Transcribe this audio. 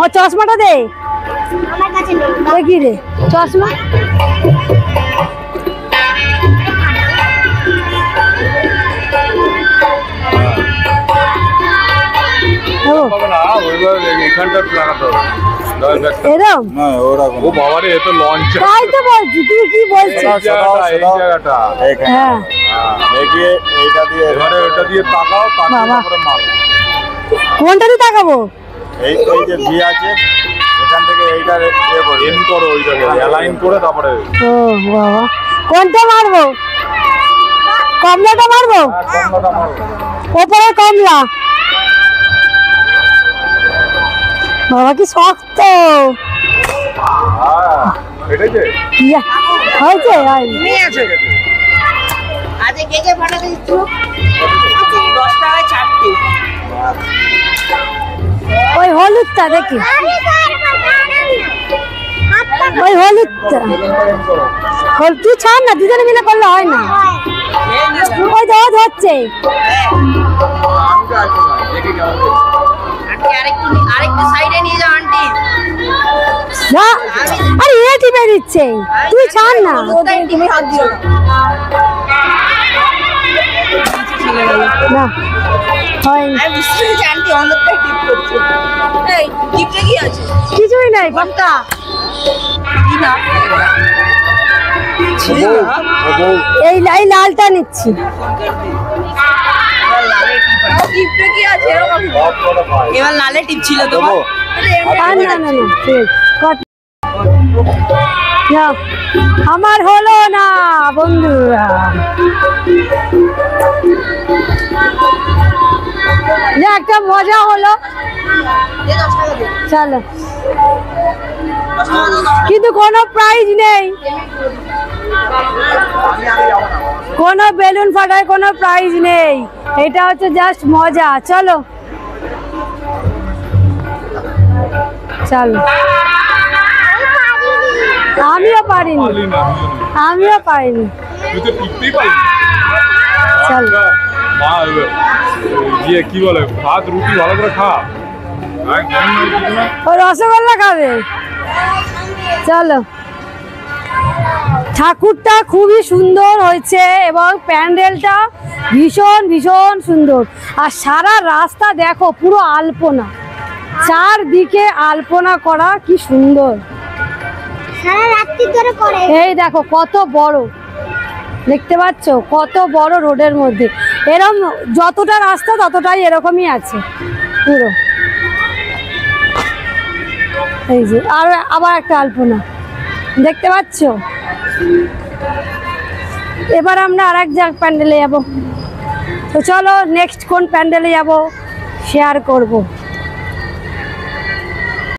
ও চশমাটা দে দেখি রে চশমা কোনটা দিয়ে তাকাবো এই যে ভি আছে এখান থেকে এইটা এম করো ওইটাকে অ্যালাইন করে তারপরে ও বাবা কোনটা মারবো কমলাটা মারবো ওপরে কমলা বাবা কি শক্ত এটাই যে হয়েছে আজকে কে কে ফাটাতে দিচ্ছ 10 টাকায় 4টে ওই হলুদটা দেখি ওই হলুদটা তুই ছাড় না দুজনে মিলে করলে হয় না ওই দেওয়া ধরছে আরেকটু সাইডে নিয়ে যাও আন্টি আরে এ টিপে দিচ্ছে তুই ছাড় না তুমি হাত দিও না হয় আমি বুঝতে পেরেছি আন্টি অনেকটাই টিপ করছে এই টিপে কি আছে কিছুই নাই পাক্কা কি না এই লালটা নিচ্ছি টিপে কি আছে এরকম এবার লালে টিপ ছিল তো না না না না আমার হলো না বন্ধুরা একটা মজা হলো চলো কিন্তু কোনো প্রাইজ নেই কোনো বেলুন ফাটায় কোনো প্রাইজ নেই এটা হচ্ছে জাস্ট মজা চলো চলো আমিও পারিনি চলো কি বলে ভাত রুটি ভালো করে খা ও রসগোল্লা খাবে চলো ঠাকুরটা খুবই সুন্দর হয়েছে এবং প্যান্ডেলটা ভীষণ ভীষণ সুন্দর আর সারা রাস্তা দেখো পুরো আলপনা চারদিকে আলপনা করা কি সুন্দর এই দেখো কত বড় দেখতে পাচ্ছ কত বড় রোডের মধ্যে এরকম যতটা রাস্তা ততটাই এরকমই আছে পুরো এই যে আর আবার একটা আলপনা দেখতে পাচ্ছ এবার আমরা আর এক জায়গায় প্যান্ডেলে যাবো তো চলো নেক্সট কোন প্যান্ডেলে যাবো শেয়ার করবো।